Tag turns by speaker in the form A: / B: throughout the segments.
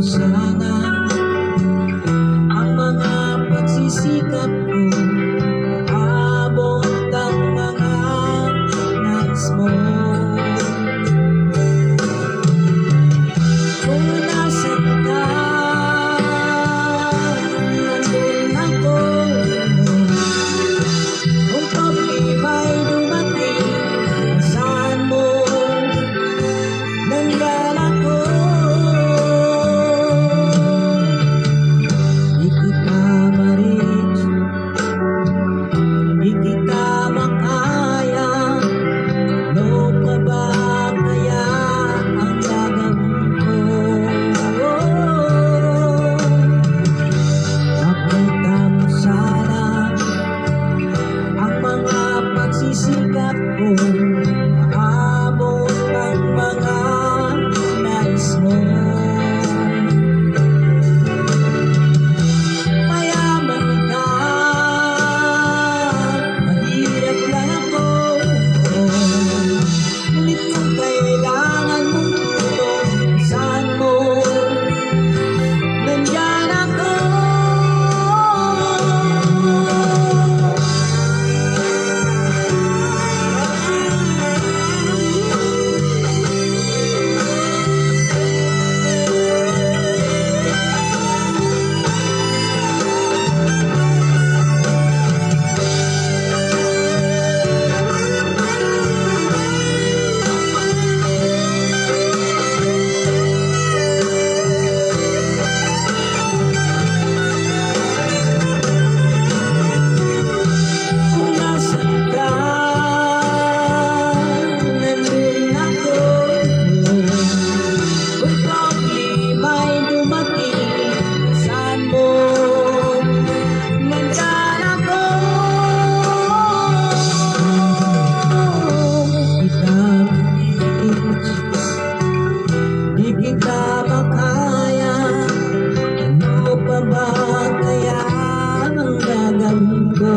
A: sana ang mga pagsisikap ko, abot ang mga nais mo. Kung nasan ka, nandun ako. Kung problema'y dumating, saan mo nandyan ako. Di kita ma-reach, di kita makaya. Ano pa ba kaya ang gagawin ko? Makita mo sana ang mga pagsisikap ko, aabot ang mga nais mo. Mayaman ka, mahirap lang ako. Ngunit kung kailangan mong tulong, saan mo nandyan ako. Kung nasan ka, nandun ako. Kung problema'y dumating, saan mo nandyan ako. Di kita makaya. Ano pa ba kaya ang gagawin ko?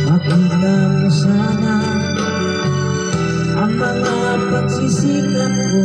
A: Makita mo sana ang mga pagsisikap ko,